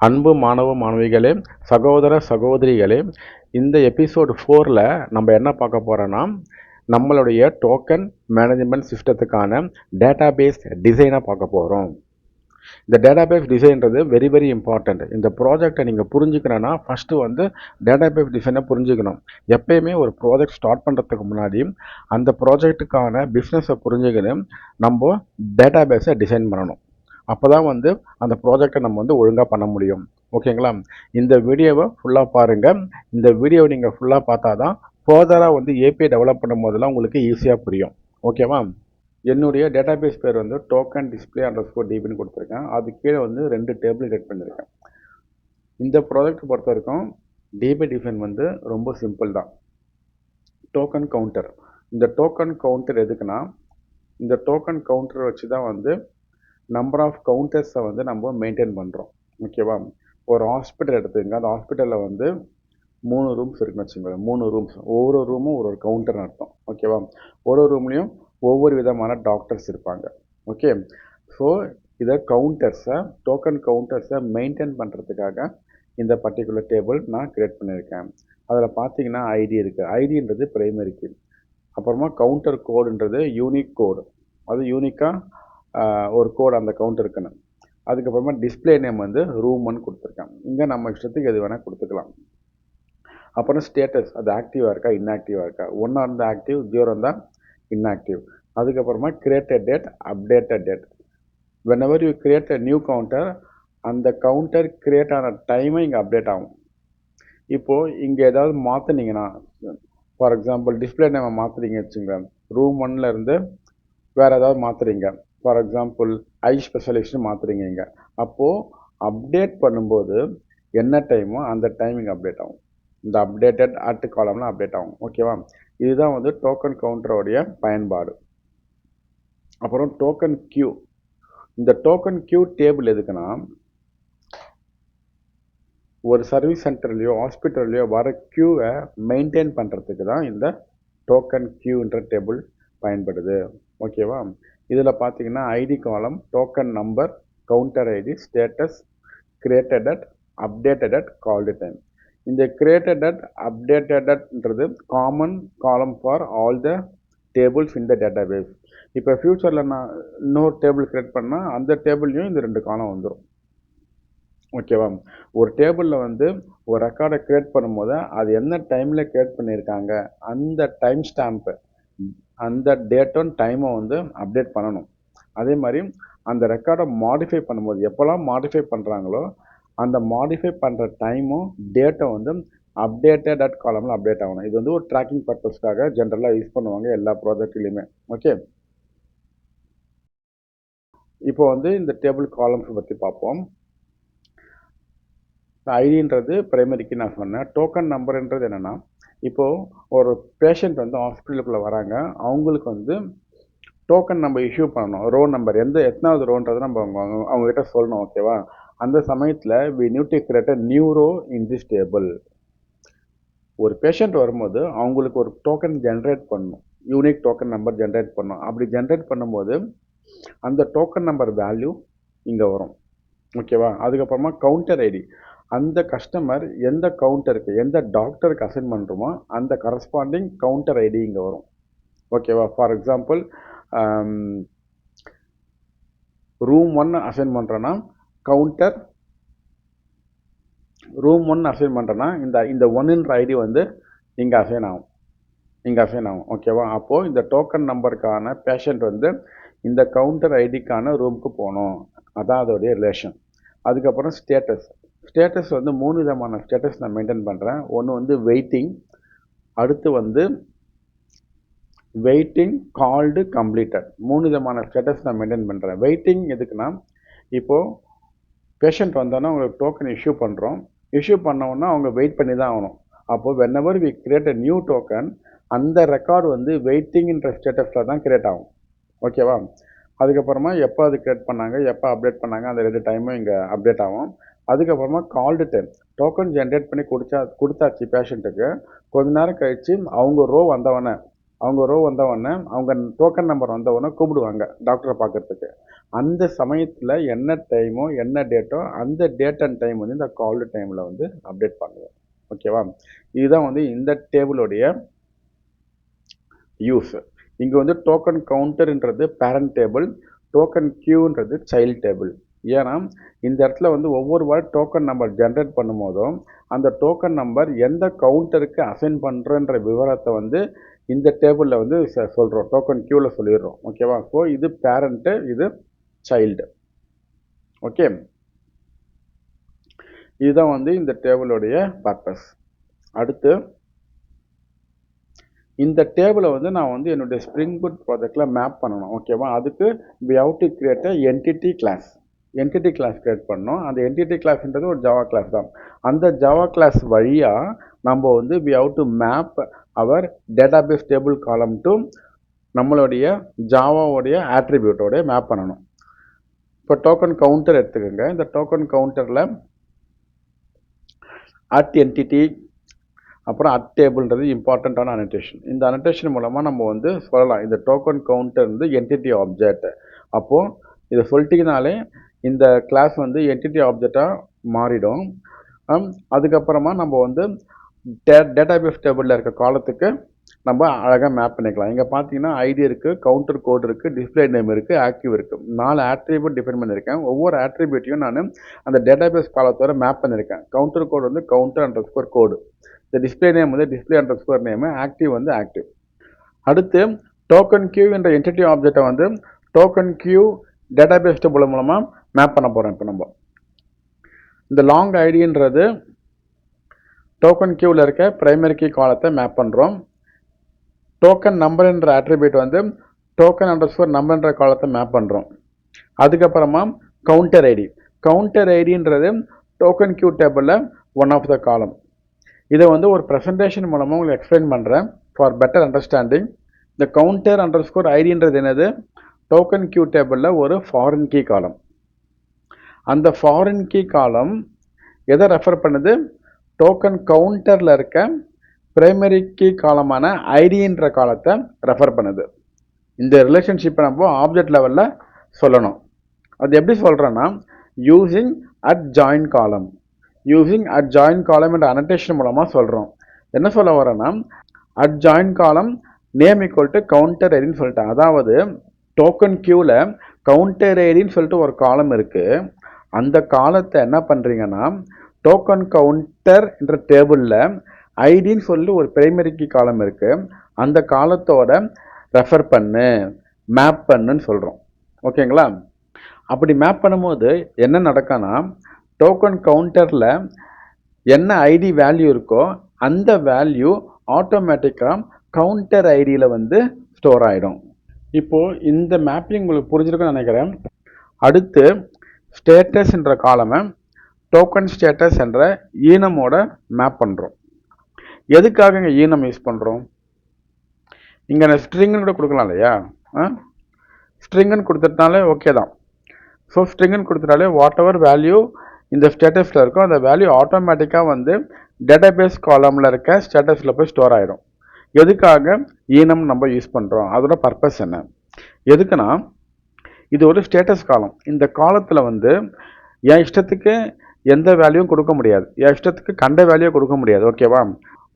அன்பு மாணவ மாணவிகளே, சகோதர சகோதரிகளே, இந்த எபிசோடு 4ல் நம்ம என்ன பார்க்க போகிறோன்னா, நம்மளுடைய டோக்கன் மேனேஜ்மெண்ட் சிஸ்டத்துக்கான டேட்டாபேஸ் டிசைனை பார்க்க போகிறோம். இந்த டேட்டாபேஸ் டிசைன்றது வெரி வெரி இம்பார்ட்டண்ட். இந்த ப்ராஜெக்டை நீங்கள் புரிஞ்சுக்கணுன்னா ஃபஸ்ட்டு டேட்டாபேஸ் டிசைனை புரிஞ்சுக்கணும். எப்பயுமே ஒரு ப்ராஜெக்ட் ஸ்டார்ட் பண்ணுறதுக்கு முன்னாடி அந்த ப்ராஜெக்ட்டுக்கான பிஸ்னஸை புரிஞ்சுக்கணும், நம்ம டேட்டாபேஸை டிசைன் பண்ணணும். அப்போ தான் அந்த ப்ராஜெக்டை நம்ம ஒழுங்காக பண்ண முடியும். ஓகேங்களா? இந்த வீடியோவை ஃபுல்லாக பாருங்கள். இந்த வீடியோவை நீங்கள் ஃபுல்லாக பார்த்தா தான் ஃபர்தராக ஏபிஐ டெவலப் பண்ணும் போதெல்லாம் உங்களுக்கு ஈஸியாக புரியும். ஓகேவா? என்னுடைய டேட்டாபேஸ் பேர் டோக்கன் டிஸ்பிளே அண்டர்ஸ்கோர் டிபின்னு கொடுத்துருக்கேன். அது கீழே 2 டேபிள் கிரியேட் பண்ணியிருக்கேன். இந்த ப்ராஜெக்ட் பொறுத்த வரைக்கும் டிபி டிஃபைன் ரொம்ப சிம்பிள் தான். Token counter. இந்த டோக்கன் கவுண்டர் எதுக்குன்னா, இந்த டோக்கன் கவுண்டரை வச்சு தான் நம்பர் ஆஃப் கவுண்டர்ஸை நம்ம மெயின்டைன் பண்ணுறோம். ஓகேவா? ஒரு ஹாஸ்பிட்டல் எடுத்துக்கங்க. அந்த ஹாஸ்பிட்டலில் 3 ரூம்ஸ் இருக்குன்னு வச்சுக்கோங்க. 3 ரூம்ஸ், ஒவ்வொரு ரூமும் ஒரு கவுண்டர்னு அர்த்தம். ஓகேவா? ஒரு ரூம்லேயும் ஒவ்வொரு விதமான டாக்டர்ஸ் இருப்பாங்க. ஓகே, ஸோ இதை டோக்கன் கவுண்டர்ஸை மெயின்டைன் பண்ணுறதுக்காக இந்த பர்டிகுலர் டேபிள் நான் கிரியேட் பண்ணியிருக்கேன். அதில் பார்த்தீங்கன்னா ஐடி இருக்குது. ஐடின்றது பிரைமரி கீ. அப்புறமா கவுண்டர் கோடுன்றது யூனிக் கோடு. அது யூனிக்காக ஒரு கோடு அந்த கவுண்டருக்குன்னு. அதுக்கப்புறமா டிஸ்பிளே நேம் ரூம் 1 கொடுத்துருக்கேன். இங்கே நம்ம இஷ்டத்துக்கு எது வேணால் கொடுத்துக்கலாம். அப்புறம் ஸ்டேட்டஸ், அது ஆக்டிவாக இருக்கா இன்ஆக்டிவாக இருக்கா. 1 இருந்தால் ஆக்டிவ், 0 இருந்தால் இன்ஆக்டிவ். அதுக்கப்புறமா created date, updated date. whenever you create a new counter, அந்த கவுண்டர் கிரியேட் ஆன டைமை இங்கே அப்டேட் ஆகும். இப்போது இங்கே ஏதாவது மாற்றினீங்கன்னா, ஃபார் எக்ஸாம்பிள் டிஸ்பிளே நேமை மாற்றுறீங்க வச்சுங்க, ரூம் 1ல் இருந்து வேறு ஏதாவது மாற்றுறீங்க. ஃபார் எக்ஸாம்பிள் ஐ ஸ்பெஷலிஸ்ட்னு மாற்றுறீங்க இங்கே. அப்போது அப்டேட் பண்ணும்போது என்ன டைமோ அந்த டைமிங் அப்டேட் ஆகும். இந்த அப்டேட்டட் அட் காலம்லாம் அப்டேட் ஆகும். ஓகேவா? இதுதான் டோக்கன் கவுண்டரோடைய பயன்பாடு. அப்புறம் டோக்கன் கியூ. இந்த டோக்கன் கியூ டேபிள் எதுக்குன்னா, ஒரு சர்வீஸ் சென்டர்லையோ ஹாஸ்பிட்டல்லையோ வர கியூவை மெயின்டைன் பண்ணுறதுக்கு தான் இந்த டோக்கன் கியூன்ற டேபிள் பயன்படுது. ஓகேவா? இதில் பார்த்தீங்கன்னா ID column, token number, counter ID, status, created at, updated at, called time. இந்த கிரியேட்டட் அட், அப்டேட்டட் அட்ன்றது common column for all the tables in the database. இப்போ ஃப்யூச்சரில் நான் இன்னொரு டேபிள் கிரியேட் பண்ணால் அந்த டேபிள்லையும் இந்த 2 காலம் வந்துடும். ஓகேவா? ஒரு டேபிளில் ஒரு ரெக்கார்டை கிரியேட் பண்ணும்போது அது என்ன டைமில் கிரியேட் பண்ணியிருக்காங்க, அந்த டைம் ஸ்டாம்ப்பு, அந்த டேட்டும் டைமை அப்டேட் பண்ணணும். அதே மாதிரி அந்த ரெக்கார்டை மாடிஃபை பண்ணும்போது எப்போல்லாம் மாடிஃபை பண்ணுறாங்களோ அந்த மாடிஃபை பண்ணுற டைமும் டேட்டும் அப்டேட்டட் அட் காலமில் அப்டேட் ஆகணும். இது ஒரு ட்ராக்கிங் பர்பஸ்க்காக ஜென்ரலாக யூஸ் பண்ணுவாங்க எல்லா ப்ராஜெக்ட்லையுமே. ஓகே, இப்போ இந்த டேபிள் காலம்ஸ் பற்றி பார்ப்போம். ஐடின்றது பிரைமரிக்கு நான் சொன்னேன். டோக்கன் நம்பர்ன்றது என்னென்னா, இப்போது ஒரு பேஷண்ட் ஹாஸ்பிட்டலுக்குள்ளே வராங்க. அவங்களுக்கு டோக்கன் நம்ம இஷ்யூ பண்ணணும். ரோ நம்பர் எத்தனாவது ரோன்றதை நம்ம அவங்ககிட்ட சொல்லணும். ஓகேவா? அந்த சமயத்தில் we need to create a new row in this table. ஒரு பேஷண்ட் வரும்போது அவங்களுக்கு ஒரு டோக்கன் ஜென்ரேட் பண்ணணும், யூனிக் டோக்கன் நம்பர் ஜென்ரேட் பண்ணணும். அப்படி ஜென்ரேட் பண்ணும்போது அந்த டோக்கன் நம்பர் வேல்யூ இங்கே வரும். ஓகேவா? அதுக்கப்புறமா கவுண்டர் ஐடி, அந்த கஸ்டமர் எந்த கவுண்டருக்கு எந்த டாக்டருக்கு அசைன் பண்ணுறோமோ அந்த கரஸ்பாண்டிங் கவுண்டர் ஐடி இங்கே வரும். ஓகேவா? ஃபார் எக்ஸாம்பிள் ரூம் 1 அசைன் பண்ணுறேன்னா கவுண்டர் ரூம் 1 அசைன் பண்ணுறேன்னா இந்த 1ன்ற ஐடி இங்கே அசைன் ஆகும். ஓகேவா? அப்போது இந்த டோக்கன் நம்பருக்கான பேஷண்ட் இந்த கவுண்டர் ஐடிக்கான ரூமுக்கு போகணும். அதான் அதோடைய ரிலேஷன். அதுக்கப்புறம் ஸ்டேட்டஸ் 3 விதமான ஸ்டேட்டஸ் நான் மெயின்டைன் பண்ணுறேன். ஒன்று வெயிட்டிங், அடுத்து வெயிட்டிங், கால்டு, கம்ப்ளீட்டட். 3 விதமான ஸ்டேட்டஸ் நான் மெயின்டைன் பண்ணுறேன். வெயிட்டிங் எதுக்குன்னா, இப்போது பேஷண்ட் வந்தோன்னா அவங்களுக்கு டோக்கன் இஷ்யூ பண்ணுறோம். இஷ்யூ பண்ணோன்னா அவங்க வெயிட் பண்ணி தான் ஆகணும். அப்போது whenever we create a new token, அந்த ரெக்கார்டு வெயிட்டிங்ன்ற ஸ்டேட்டஸில் தான் கிரியேட் ஆகும். ஓகேவா? அதுக்கப்புறமா எப்போ அது கிரியேட் பண்ணாங்க, எப்போ அப்டேட் பண்ணாங்க, அந்த 2 டைமும் இங்கே அப்டேட் ஆகும். அதுக்கப்புறமா கால்டு டைம், டோக்கன் ஜென்ரேட் பண்ணி கொடுத்தாச்சு பேஷண்ட்டுக்கு. கொஞ்ச நேரம் கழித்து அவங்க ரோ வந்தவொடனே அவங்க ரோ வந்தவொடனே அவங்க டோக்கன் நம்பர் வந்தவொடனே கூப்பிடுவாங்க டாக்டரை பார்க்கறதுக்கு. அந்த சமயத்தில் என்ன டைமோ என்ன டேட்டோ அந்த டேட் அண்ட் டைம் வந்து இந்த கால்டு டைமில் வந்து அப்டேட் பண்ணுவேன். ஓகேவா? இதுதான் வந்து இந்த டேபிளுடைய யூஸ். இங்கே வந்து டோக்கன் கவுண்டர்ன்றது பேரண்ட் டேபிள், டோக்கன் கியூன்றது சைல்டு டேபிள். ஏன்னா இந்த இடத்துல வந்து ஒவ்வொரு வாட்டி டோக்கன் நம்பர் ஜென்ரேட் பண்ணும் போதும் அந்த டோக்கன் நம்பர் எந்த கவுண்டருக்கு அசைன் பண்ணுறன்ற விவரத்தை வந்து இந்த டேபிளில் வந்து சொல்கிறோம், டோக்கன் கியூவில் சொல்லிடுறோம். ஓகேவா? ஸோ இது பேரண்ட்டு, இது சைல்டு. ஓகே, இதுதான் வந்து இந்த டேபிளுடைய பர்பஸ். அடுத்து இந்த டேபிளை வந்து நான் வந்து என்னுடைய ஸ்ப்ரிங் பூட் ப்ராஜெக்டில் மேப் பண்ணணும். ஓகேவா? அதுக்கு we have to create a entity class. Entity class create பண்ணோம். அந்த என்டிட்டி கிளாஸ்ன்றது ஒரு ஜாவா கிளாஸ் தான். அந்த ஜாவா கிளாஸ் வழியாக நம்ம வந்து we have to map our database table column to நம்மளுடைய ஜாவாவுடைய ஆட்ரிபியூட்டோடைய மேப் பண்ணணும். இப்போ டோக்கன் கவுண்டர் எடுத்துக்கோங்க. இந்த டோக்கன் கவுண்டரில் அட் என்டிட்டி அப்புறம் அட் டேபிள்ன்றது இம்பார்ட்டண்ட்டான அனோட்டேஷன். இந்த அனோட்டேஷன் மூலமாக நம்ம வந்து சொல்லலாம் இந்த டோக்கன் கவுண்டர் வந்து என்டிட்டி ஆப்ஜெக்ட். அப்போது இதை சொல்லிட்டிங்கனாலே இந்த கிளாஸ் வந்து என்டிட்டி ஆப்ஜெக்டாக மாறிடும். அதுக்கப்புறமா நம்ம வந்து டேட்டாபேஸ் டேபிளில் இருக்க காலத்துக்கு நம்ம அழகாக மேப் பண்ணிக்கலாம். இங்கே பார்த்தீங்கன்னா ஐடி இருக்குது, கவுண்டர் கோட் இருக்குது, டிஸ்பிளே நேம் இருக்குது, ஆக்டிவ் இருக்குது. 4 ஆட்ரிபியூட் டிஃபைன் பண்ணியிருக்கேன். ஒவ்வொரு ஆட்ரிபியூட்டையும் நான் அந்த டேட்டாபேஸ் காலத்தோட மேப் பண்ணியிருக்கேன். கவுண்டர் கோட் வந்து கவுண்டர் அண்டர்ஸ்கோர் கோடு, இந்த டிஸ்பிளே நேம் வந்து டிஸ்பிளே அண்டர்ஸ்கோர் நேமு, ஆக்டிவ் வந்து ஆக்டிவ். அடுத்து டோக்கன் கியூ என்ற என்டிட்டி ஆப்ஜெக்டை வந்து டோக்கன் கியூ டேட்டாபேஸ் டேபிள் மூலமாக மேப் பண்ண போகிறோம். இப்போ நம்ம இந்த லாங் ஐடின்றது டோக்கன் கியூவில் இருக்க பிரைமரி கீ காலத்தை மேப் பண்ணுறோம். டோக்கன் நம்பர்ன்ற ஆட்ரிபியூட் வந்து டோக்கன் அண்டர்ஸ்கோர் நம்பர்ன்ற காலத்தை மேப் பண்ணுறோம். அதுக்கப்புறமா கவுண்டர் ஐடி, கவுண்டர் ஐடின்றது டோக்கன் கியூ டேபிளில் ஒன் ஆஃப் த காலம். இதை வந்து ஒரு ப்ரெசன்டேஷன் மூலமாக உங்களுக்கு எக்ஸ்பிளைன் பண்ணுறேன் ஃபார் பெட்டர் அண்டர்ஸ்டாண்டிங். இந்த கவுண்டர் அண்டர்ஸ்கோர் ஐடின்றது என்னது? டோக்கன் கியூ டேபிளில் ஒரு ஃபாரின் கீ காலம். அந்த ஃபாரின் கீ காலம் எதை ரெஃபர் பண்ணுது? டோக்கன் கவுண்டரில் இருக்க பிரைமரி கீ காலமான ஐடின்ற காலத்தை ரெஃபர் பண்ணுது. இந்த ரிலேஷன்ஷிப்பை நம்ம ஆப்ஜெக்ட் லெவலில் சொல்லணும். அது எப்படி சொல்கிறேன்னா using at join column, using at join column என்ற அனோட்டேஷன் மூலமாக சொல்கிறோம். என்ன சொல்ல வரேன்னா at join column name equal to counter ஐடின்னு சொல்லிட்டேன். அதாவது டோக்கன் கியூவில் கவுண்டர் ஐடின்னு சொல்லிட்டு ஒரு காலம் இருக்குது. அந்த காலத்தை என்ன பண்ணுறீங்கன்னா டோக்கன் கவுண்டர் என்ற டேபிளில் ஐடின்னு சொல்லி ஒரு பிரைமரி கீ காலம் இருக்குது, அந்த காலத்தோட ரெஃபர் பண்ணு, மேப் பண்ணுன்னு சொல்கிறோம். ஓகேங்களா? அப்படி மேப் பண்ணும்போது என்ன நடக்கும்னா டோக்கன் கவுண்டரில் என்ன ஐடி வேல்யூ இருக்கோ அந்த வேல்யூ ஆட்டோமேட்டிக்காக கவுண்டர் ஐடியில் வந்து ஸ்டோர் ஆகிடும். இப்போது இந்த மேப்பிங் உங்களுக்கு புரிஞ்சிருக்குன்னு நினைக்கிறேன். அடுத்து ஸ்டேட்டஸ் என்ற காலமை டோக்கன் ஸ்டேட்டஸ் என்ற ஈனமோட மேப் பண்ணுறோம். எதுக்காக இங்கே ஈனம் யூஸ் பண்ணுறோம்? இங்கே நான் ஸ்ட்ரிங்குன்னு கூட கொடுக்கலாம் இல்லையா? ஸ்ட்ரிங்குன்னு கொடுத்துட்டாலே ஓகே தான். ஸோ ஸ்ட்ரிங்குன்னு கொடுத்துட்டாலே வாட் எவர் வேல்யூ இந்த ஸ்டேட்டஸில் இருக்கும் அந்த வேல்யூ ஆட்டோமேட்டிக்காக வந்து டேட்டாபேஸ் காலமில் இருக்க ஸ்டேட்டஸில் போய் ஸ்டோர் ஆகிடும். எதுக்காக ஈனம் நம்ம யூஸ் பண்ணுறோம்? அதோட பர்பஸ் என்ன? எதுக்குன்னா இது ஒரு ஸ்டேட்டஸ் காலம். இந்த காலத்தில் வந்து என் இஷ்டத்துக்கு எந்த வேல்யூவும் கொடுக்க முடியாது, என் இஷ்டத்துக்கு கண்ட வேல்யூ கொடுக்க முடியாது. ஓகேவா?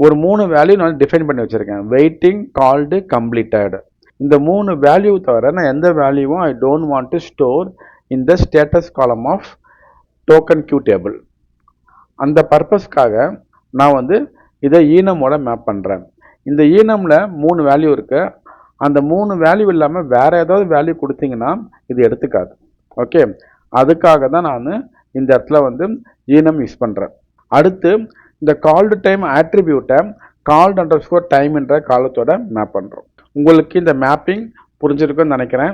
ஒரு 3 வேல்யூ நான் டிஃபைன் பண்ணி வச்சுருக்கேன், வெயிட்டிங், கால்டு, கம்ப்ளீட்டட். இந்த 3 வேல்யூ தவிர நான் எந்த வேல்யூவும் I don't want to store in the status column of token queue table. அந்த பர்பஸ்க்காக நான் வந்து இதை ஈனமோட மேப் பண்ணுறேன். இந்த ஈனமில் 3 வேல்யூ இருக்குது. அந்த 3 வேல்யூ இல்லாமல் வேறு ஏதாவது வேல்யூ கொடுத்தீங்கன்னா இது எடுத்துக்காது. ஓகே, அதுக்காக தான் நான் இந்த இடத்துல வந்து ஈனம் யூஸ் பண்ணுறேன். அடுத்து இந்த கால்டு டைம் ஆட்ரிபியூட்டை கால்டு அண்டர்ஸ்கோர் டைம் என்ற காலத்தோட மேப் பண்ணுறோம். உங்களுக்கு இந்த மேப்பிங் புரிஞ்சிருக்குன்னு நினைக்கிறேன்.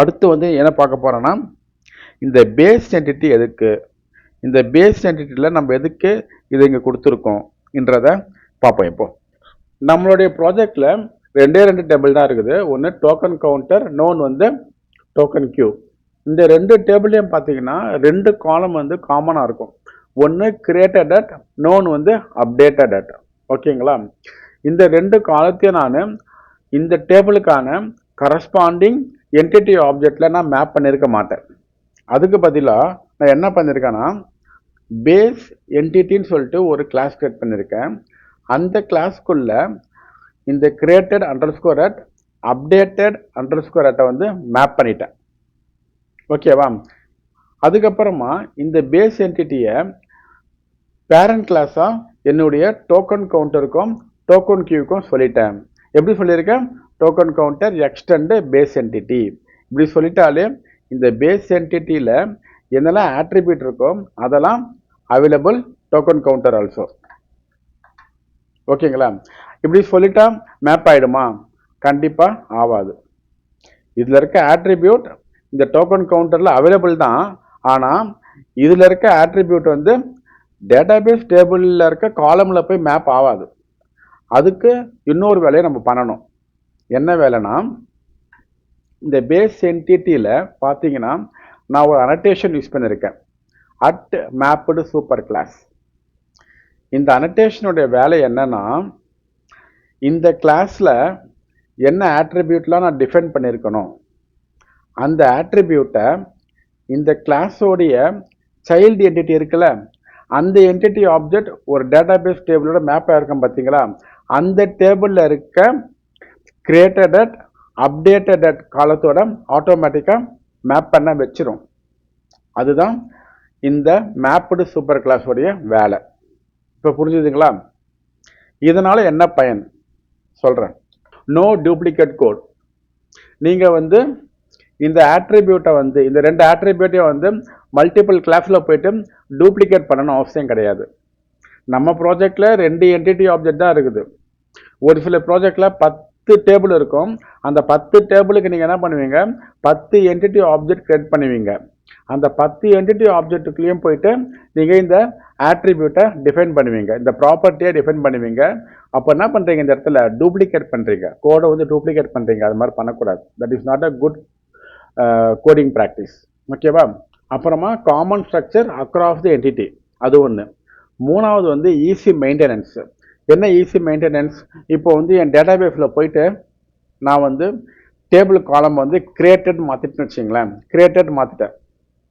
அடுத்து வந்து என்ன பார்க்க போகிறோன்னா இந்த பேஸ் என்டிட்டி எதுக்கு, இந்த பேஸ் என்டிட்டியில் நம்ம எதுக்கு இதை இங்கே கொடுத்துருக்கோம் என்றதை பார்ப்போம். இப்போது நம்மளுடைய ப்ராஜெக்டில் 2 டேபிள் தான் இருக்குது. ஒன்று டோக்கன் கவுண்டர், இன்னொன்று வந்து டோக்கன் கியூ. இந்த 2 டேபிளையும் பார்த்தீங்கன்னா 2 காலம் வந்து காமனாக இருக்கும். ஒன்று கிரியேட்டட் அட், இன்னொன்று வந்து அப்டேட்டட் அட். ஓகேங்களா? இந்த 2 காலத்தையும் நான் இந்த டேபிளுக்கான கரஸ்பாண்டிங் என்டிட்டி ஆப்ஜெக்டில் நான் மேப் பண்ணியிருக்க மாட்டேன். அதுக்கு பதிலாக நான் என்ன பண்ணியிருக்கேன்னா பேஸ் என்டிட்டின்னு சொல்லிட்டு ஒரு கிளாஸ் கிரியேட் பண்ணியிருக்கேன். அந்த கிளாஸ்க்குள்ள இந்த created underscore at updated underscore அட்டை வந்து மேப் பண்ணிட்டேன். ஓகேவா? அதுக்கப்புறமா இந்த பேஸ் என்டிட்டியை பேரண்ட் கிளாஸாக என்னுடைய டோக்கன் கவுண்டருக்கும் டோக்கன் கியூக்கும் சொல்லிட்டேன். எப்படி சொல்லியிருக்கேன்? Token counter extend base entity இப்படி சொல்லிட்டாலே இந்த பேஸ் என்டிட்டியில் என்னெல்லாம் ஆட்ரிபியூட் இருக்கோ அதெல்லாம் அவைலபிள் டோக்கன் கவுண்டர் ஆல்சோ. ஓகேங்களா? இப்படி சொல்லிட்டா மேப் ஆகிடுமா? கண்டிப்பாக ஆகாது. இதில் இருக்க ஆட்ரிபியூட் இந்த டோக்கன் கவுண்டரில் அவைலபிள் தான். ஆனால் இதில் இருக்க ஆட்ரிபியூட் வந்து டேட்டாபேஸ் டேபிளில் இருக்க காலமில் போய் மேப் ஆகாது. அதுக்கு இன்னொரு வேலையை நம்ம பண்ணணும். என்ன வேலைனா, இந்த பேஸ் என்டிட்டியில் பார்த்தீங்கன்னா நான் ஒரு அனடேஷன் யூஸ் பண்ணியிருக்கேன், அட் மேப்டு சூப்பர் கிளாஸ். இந்த அனடேஷனுடைய வேலை என்னன்னா, இந்த கிளாஸில் என்ன ஆட்ரிபியூட்லாம் நான் டிஃபைன் பண்ணியிருக்கணும் அந்த ஆட்ரிபியூட்டை இந்த கிளாஸோடைய சைல்டு என்டிட்டி இருக்குல்ல, அந்த என்டிட்டி ஆப்ஜெக்ட் ஒரு டேட்டாபேஸ் டேபிளோட மேப் ஆகிருக்கும் பார்த்தீங்களா, அந்த டேபிளில் இருக்க கிரியேட்டட் அட் அப்டேட்டட் அட் காலத்தோட ஆட்டோமேட்டிக்காக மேப் பண்ண வச்சிரும். அதுதான் இந்த மேப்டு சூப்பர் கிளாஸோடைய வேலை. இப்போ புரிஞ்சுதுங்களா? இதனால் என்ன பயன் சொல்கிறேன். No duplicate code. நீங்கள் வந்து இந்த ஆட்ரிபியூட்டை வந்து இந்த ரெண்டு ஆட்ரிபியூட்டையும் வந்து மல்டிபிள் கிளாஸில் போயிட்டு டூப்ளிகேட் பண்ணணும் அவசியம் கிடையாது. நம்ம ப்ராஜெக்டில் 2 என்டிட்டி ஆப்ஜெக்ட் தான் இருக்குது. ஒரு சில ப்ராஜெக்டில் 10 டேபிள் இருக்கும். அந்த 10 டேபிளுக்கு நீங்கள் என்ன பண்ணுவீங்க, 10 என்டிட்டி ஆப்ஜெக்ட் கிரியேட் பண்ணுவீங்க. அந்த 10 என்டிட்டி ஆப்ஜெக்ட்டுக்குள்ளேயும் போயிட்டு நீங்கள் இந்த ஆட்ரிபியூட்டை டிஃபைன் பண்ணுவீங்க, இந்த ப்ராப்பர்ட்டியை டிஃபைன் பண்ணுவீங்க. அப்போ என்ன பண்ணுறீங்க, இந்த இடத்துல டூப்ளிகேட் பண்ணுறீங்க, கோடை வந்து டூப்ளிகேட் பண்ணுறீங்க. அது மாதிரி பண்ணக்கூடாது. That is not a good coding practice. ஓகேவா? அப்புறமா common structure across the entity, அது ஒன்று. மூணாவது வந்து ஈஸி மெயின்டெனன்ஸ். என்ன ஈஸி மெயின்டெனன்ஸ்? இப்போ வந்து என் டேட்டாபேஸில் போயிட்டு நான் வந்து டேபிள் காலம் வந்து கிரியேட்டட் மாற்றிட்டுன்னு வச்சிங்களேன், கிரியேட்டட் மாற்றிட்டேன்.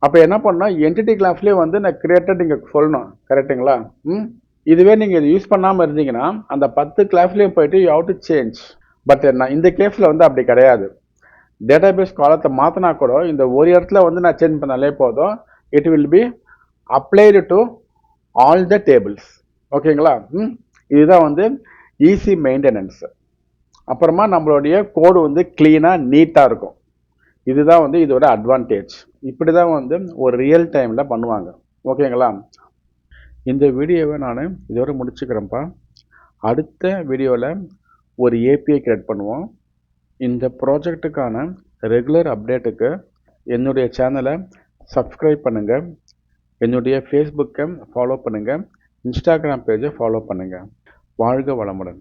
அப்போ என்ன பண்ணால் என்டிட்டி கிளாஸ்லேயே வந்து நான் கிரியேட்டட் நீங்கள் சொல்லணும். கரெக்டுங்களா? இதுவே நீங்கள் இது யூஸ் பண்ணாமல் இருந்தீங்கன்னா அந்த 10 கிளாஸ்லேயும் போயிட்டு you have to change. But நான் இந்த கேஸில் வந்து அப்படி கிடையாது. டேட்டாபேஸ் காலத்தை மாற்றினா கூட இந்த ஒரு இடத்துல வந்து நான் சேஞ்ச் பண்ணாலே போதும், it will be applied to all the tables. ஓகேங்களா? இதுதான் வந்து ஈஸி மெயின்டெனன்ஸ். அப்புறமா நம்மளுடைய கோடு வந்து க்ளீனாக நீட்டாக இருக்கும். இதுதான் வந்து இதோட அட்வான்டேஜ். இப்படி தான் வந்து ஒரு ரியல் டைமில் பண்ணுவாங்க. ஓகேங்களா? இந்த வீடியோவை நான் இதோட முடிச்சுக்கிறேன்ப்பா. அடுத்த வீடியோவில் ஒரு ஏபிஐ கிரியேட் பண்ணுவோம். இந்த ப்ராஜெக்ட்டுக்கான ரெகுலர் அப்டேட்டுக்கு என்னுடைய சேனலை சப்ஸ்கிரைப் பண்ணுங்கள், என்னுடைய ஃபேஸ்புக்கை ஃபாலோ பண்ணுங்கள், இன்ஸ்டாகிராம் பேஜை ஃபாலோ பண்ணுங்கள். வாழ்க வளமுடன்.